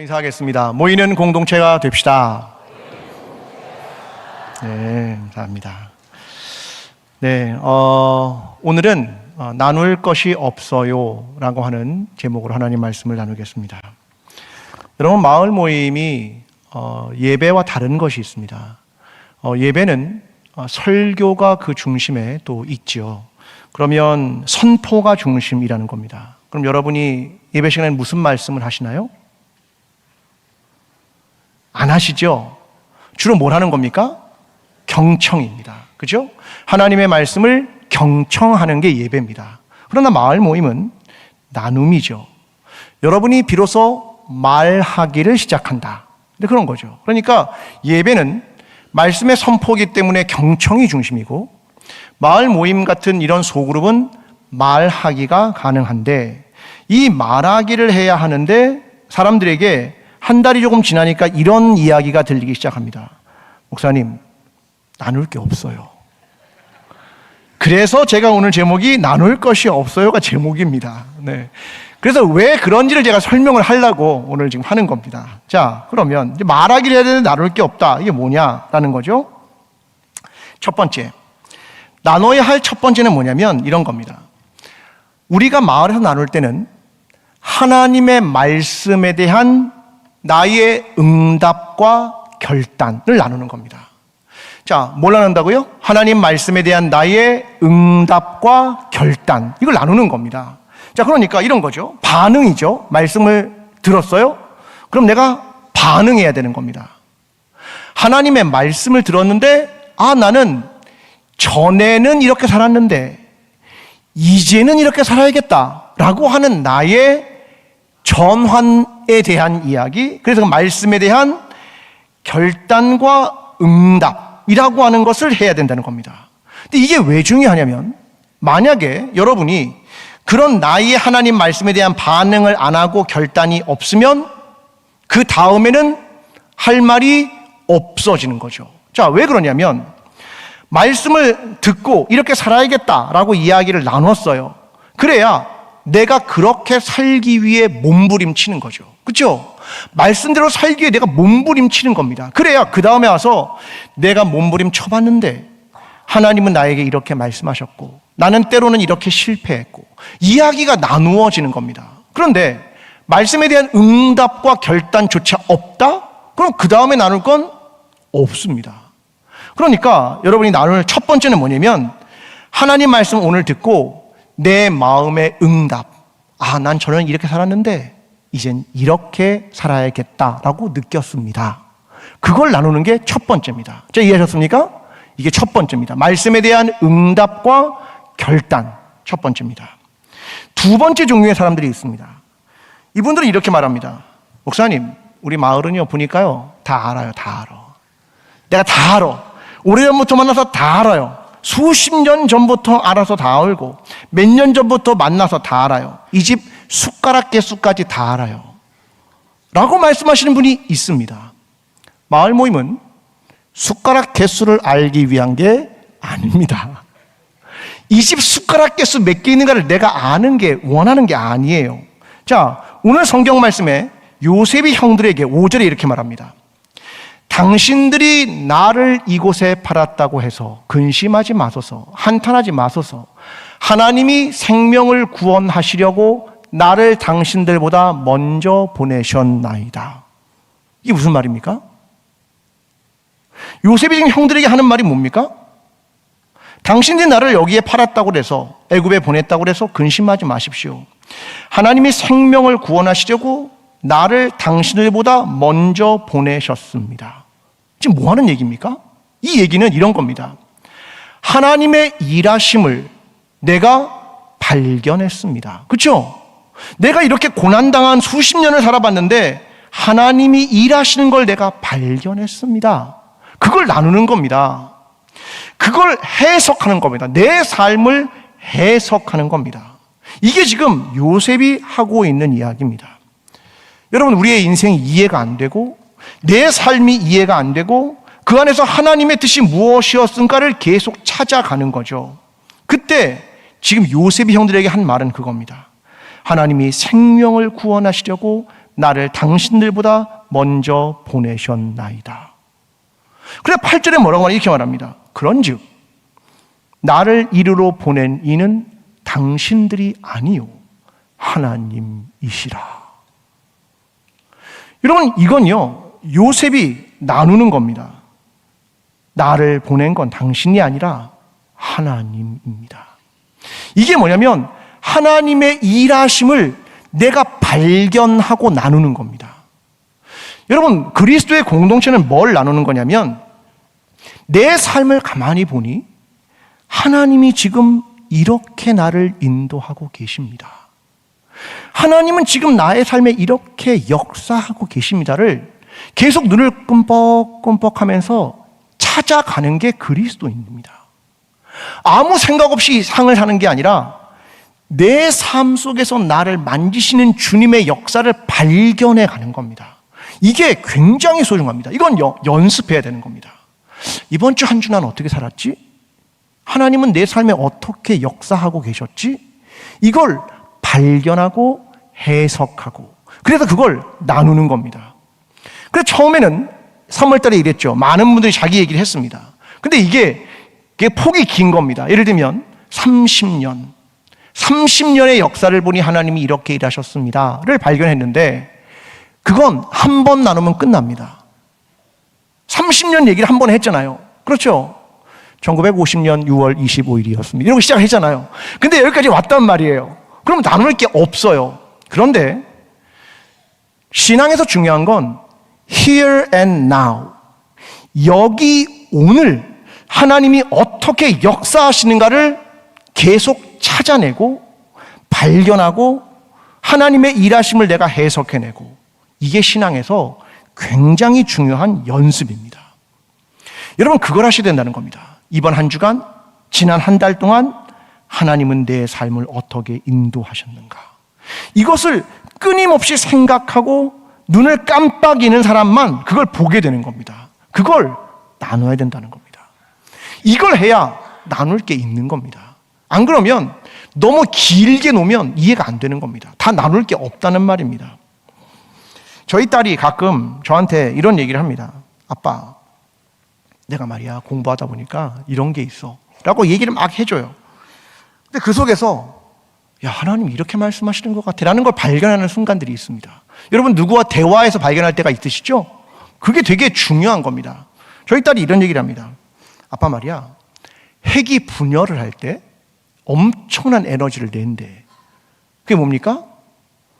인사하겠습니다. 모이는 공동체가 됩시다. 네, 감사합니다. 네, 오늘은 나눌 것이 없어요 라고 하는 제목으로 하나님 말씀을 나누겠습니다. 여러분, 마을 모임이 예배와 다른 것이 있습니다. 예배는 설교가 그 중심에 또 있죠. 그러면 선포가 중심이라는 겁니다. 그럼 여러분이 예배 시간에 무슨 말씀을 하시나요? 안 하시죠? 주로 뭘 하는 겁니까? 경청입니다. 그죠? 하나님의 말씀을 경청하는 게 예배입니다. 그러나 마을 모임은 나눔이죠. 여러분이 비로소 말하기를 시작한다. 근데 그런 거죠. 그러니까 예배는 말씀의 선포이기 때문에 경청이 중심이고, 마을 모임 같은 이런 소그룹은 말하기가 가능한데, 이 말하기를 해야 하는데 사람들에게 한 달이 조금 지나니까 이런 이야기가 들리기 시작합니다. 목사님, 나눌 게 없어요. 그래서 제가 오늘 제목이 나눌 것이 없어요가 제목입니다. 네. 그래서 왜 그런지를 제가 설명을 하려고 오늘 지금 하는 겁니다. 자, 그러면 이제 말하기를 해야 되는데 나눌 게 없다. 이게 뭐냐라는 거죠. 첫 번째, 나눠야 할 첫 번째는 뭐냐면 이런 겁니다. 우리가 마을에서 나눌 때는 하나님의 말씀에 대한 나의 응답과 결단을 나누는 겁니다. 자, 뭘 나눈다고요? 하나님 말씀에 대한 나의 응답과 결단, 이걸 나누는 겁니다. 자, 그러니까 이런 거죠. 반응이죠. 말씀을 들었어요? 그럼 내가 반응해야 되는 겁니다. 하나님의 말씀을 들었는데, 나는 전에는 이렇게 살았는데 이제는 이렇게 살아야겠다라고 하는 나의 전환에 대한 이야기, 그래서 그 말씀에 대한 결단과 응답이라고 하는 것을 해야 된다는 겁니다. 근데 이게 왜 중요하냐면, 만약에 여러분이 그런 나의 하나님 말씀에 대한 반응을 안 하고 결단이 없으면 그 다음에는 할 말이 없어지는 거죠. 자, 왜 그러냐면 말씀을 듣고 이렇게 살아야겠다라고 이야기를 나눴어요. 그래야 내가 그렇게 살기 위해 몸부림치는 거죠. 그렇죠? 말씀대로 살기 위해 내가 몸부림치는 겁니다. 그래야 그 다음에 와서 내가 몸부림 쳐봤는데 하나님은 나에게 이렇게 말씀하셨고 나는 때로는 이렇게 실패했고, 이야기가 나누어지는 겁니다. 그런데 말씀에 대한 응답과 결단조차 없다? 그럼 그 다음에 나눌 건 없습니다. 그러니까 여러분이 나눌 첫 번째는 뭐냐면, 하나님 말씀 오늘 듣고 내 마음의 응답, 난 저는 이렇게 살았는데 이젠 이렇게 살아야겠다라고 느꼈습니다. 그걸 나누는 게 첫 번째입니다. 자, 이해하셨습니까? 이게 첫 번째입니다. 말씀에 대한 응답과 결단, 첫 번째입니다. 두 번째 종류의 사람들이 있습니다. 이분들은 이렇게 말합니다. 목사님, 우리 마을은요 보니까요 다 알아요. 다 알아. 내가 다 알아. 오래전부터 만나서 다 알아요. 수십 년 전부터 알아서 다 알고, 몇 년 전부터 만나서 다 알아요. 이 집 숟가락 개수까지 다 알아요 라고 말씀하시는 분이 있습니다. 마을 모임은 숟가락 개수를 알기 위한 게 아닙니다. 이 집 숟가락 개수 몇 개 있는가를 내가 아는 게 원하는 게 아니에요. 자, 오늘 성경 말씀에 요셉이 형들에게 5절에 이렇게 말합니다. 당신들이 나를 이곳에 팔았다고 해서 근심하지 마소서, 한탄하지 마소서. 하나님이 생명을 구원하시려고 나를 당신들보다 먼저 보내셨나이다. 이게 무슨 말입니까? 요셉이 지금 형들에게 하는 말이 뭡니까? 당신들이 나를 여기에 팔았다고 해서, 애굽에 보냈다고 해서 근심하지 마십시오. 하나님이 생명을 구원하시려고 나를 당신들보다 먼저 보내셨습니다. 지금 뭐 하는 얘기입니까? 이 얘기는 이런 겁니다. 하나님의 일하심을 내가 발견했습니다. 그렇죠? 내가 이렇게 고난당한 수십 년을 살아봤는데 하나님이 일하시는 걸 내가 발견했습니다. 그걸 나누는 겁니다. 그걸 해석하는 겁니다. 내 삶을 해석하는 겁니다. 이게 지금 요셉이 하고 있는 이야기입니다. 여러분, 우리의 인생이 이해가 안 되고 내 삶이 이해가 안 되고 그 안에서 하나님의 뜻이 무엇이었을까를 계속 찾아가는 거죠. 그때 지금 요셉이 형들에게 한 말은 그겁니다. 하나님이 생명을 구원하시려고 나를 당신들보다 먼저 보내셨나이다. 그래 8절에 뭐라고 말하냐 이렇게 말합니다. 그런즉 나를 이리로 보낸 이는 당신들이 아니요 하나님이시라. 여러분 이건요 요셉이 나누는 겁니다. 나를 보낸 건 당신이 아니라 하나님입니다. 이게 뭐냐면 하나님의 일하심을 내가 발견하고 나누는 겁니다. 여러분 그리스도의 공동체는 뭘 나누는 거냐면 내 삶을 가만히 보니 하나님이 지금 이렇게 나를 인도하고 계십니다. 하나님은 지금 나의 삶에 이렇게 역사하고 계십니다를 계속 눈을 끔뻑끔뻑하면서 찾아가는 게 그리스도인입니다. 아무 생각 없이 상을 사는 게 아니라 내 삶 속에서 나를 만지시는 주님의 역사를 발견해 가는 겁니다. 이게 굉장히 소중합니다. 이건 연습해야 되는 겁니다. 이번 주 한 주 난 어떻게 살았지? 하나님은 내 삶에 어떻게 역사하고 계셨지? 이걸 발견하고 해석하고 그래서 그걸 나누는 겁니다. 그래서 처음에는 3월달에 이랬죠. 많은 분들이 자기 얘기를 했습니다. 근데 이게 폭이 긴 겁니다. 예를 들면 30년의 역사를 보니 하나님이 이렇게 일하셨습니다를 발견했는데 그건 한 번 나누면 끝납니다. 30년 얘기를 한 번 했잖아요. 그렇죠? 1950년 6월 25일이었습니다. 이러고 시작했잖아요. 근데 여기까지 왔단 말이에요. 그럼 나눌 게 없어요. 그런데 신앙에서 중요한 건 here and now, 여기 오늘 하나님이 어떻게 역사하시는가를 계속 찾아내고 발견하고 하나님의 일하심을 내가 해석해내고 이게 신앙에서 굉장히 중요한 연습입니다. 여러분 그걸 하셔야 된다는 겁니다. 이번 한 주간 지난 한 달 동안 하나님은 내 삶을 어떻게 인도하셨는가 이것을 끊임없이 생각하고 눈을 깜빡이는 사람만 그걸 보게 되는 겁니다. 그걸 나눠야 된다는 겁니다. 이걸 해야 나눌 게 있는 겁니다. 안 그러면 너무 길게 놓으면 이해가 안 되는 겁니다. 다 나눌 게 없다는 말입니다. 저희 딸이 가끔 저한테 이런 얘기를 합니다. 아빠, 내가 말이야 공부하다 보니까 이런 게 있어 라고 얘기를 막 해줘요. 근데 그 속에서 야 하나님 이렇게 말씀하시는 것 같아 라는 걸 발견하는 순간들이 있습니다. 여러분 누구와 대화해서 발견할 때가 있으시죠? 그게 되게 중요한 겁니다. 저희 딸이 이런 얘기를 합니다. 아빠 말이야 핵이 분열을 할 때 엄청난 에너지를 낸대. 그게 뭡니까?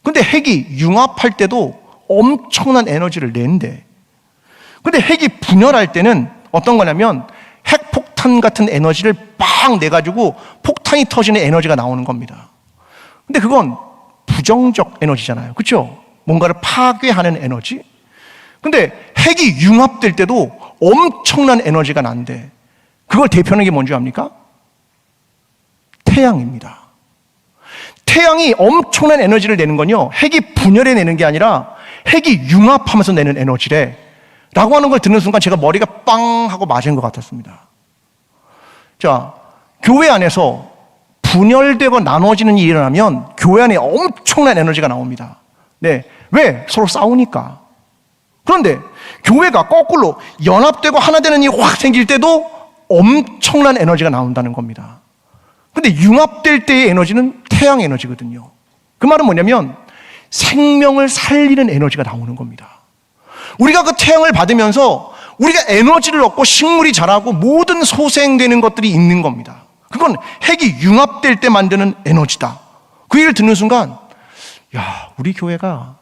근데 핵이 융합할 때도 엄청난 에너지를 낸대. 근데 핵이 분열할 때는 어떤 거냐면 핵폭탄 같은 에너지를 빵 내가지고 폭탄이 터지는 에너지가 나오는 겁니다. 근데 그건 부정적 에너지잖아요. 그렇죠? 뭔가를 파괴하는 에너지. 근데 핵이 융합될 때도 엄청난 에너지가 난대. 그걸 대표하는 게 뭔지 압니까? 태양입니다. 태양이 엄청난 에너지를 내는 건요 핵이 분열해 내는 게 아니라 핵이 융합하면서 내는 에너지래 라고 하는 걸 듣는 순간 제가 머리가 빵 하고 맞은 것 같았습니다. 자, 교회 안에서 분열되고 나눠지는 일이 일어나면 교회 안에 엄청난 에너지가 나옵니다. 네, 왜? 서로 싸우니까. 그런데 교회가 거꾸로 연합되고 하나 되는 일이 확 생길 때도 엄청난 에너지가 나온다는 겁니다. 근데 융합될 때의 에너지는 태양 에너지거든요. 그 말은 뭐냐면 생명을 살리는 에너지가 나오는 겁니다. 우리가 그 태양을 받으면서 우리가 에너지를 얻고 식물이 자라고 모든 소생되는 것들이 있는 겁니다. 그건 핵이 융합될 때 만드는 에너지다. 그 얘기를 듣는 순간 야, 우리 교회가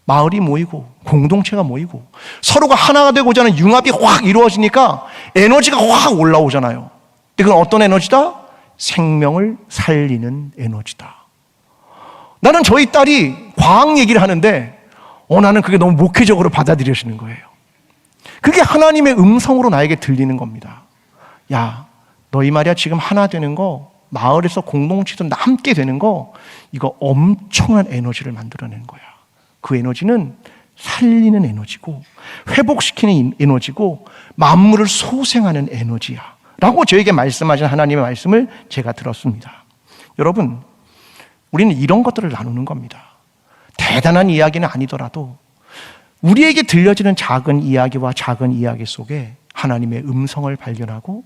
마을이 모이고 공동체가 모이고 서로가 하나가 되고자 하는 융합이 확 이루어지니까 에너지가 확 올라오잖아요. 근데 그건 어떤 에너지다? 생명을 살리는 에너지다. 나는 저희 딸이 과학 얘기를 하는데 나는 그게 너무 목회적으로 받아들여지는 거예요. 그게 하나님의 음성으로 나에게 들리는 겁니다. 야, 너희 말이야 지금 하나 되는 거, 마을에서 공동체에서 함께 되는 거, 이거 엄청난 에너지를 만들어내는 거야. 그 에너지는 살리는 에너지고 회복시키는 에너지고 만물을 소생하는 에너지야 라고 저에게 말씀하신 하나님의 말씀을 제가 들었습니다. 여러분, 우리는 이런 것들을 나누는 겁니다. 대단한 이야기는 아니더라도 우리에게 들려지는 작은 이야기와 작은 이야기 속에 하나님의 음성을 발견하고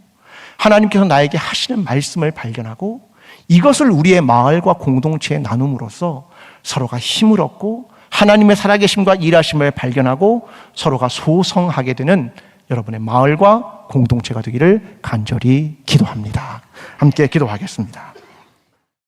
하나님께서 나에게 하시는 말씀을 발견하고 이것을 우리의 마을과 공동체에 나눔으로써 서로가 힘을 얻고 하나님의 살아계심과 일하심을 발견하고 서로가 소성하게 되는 여러분의 마을과 공동체가 되기를 간절히 기도합니다. 함께 기도하겠습니다.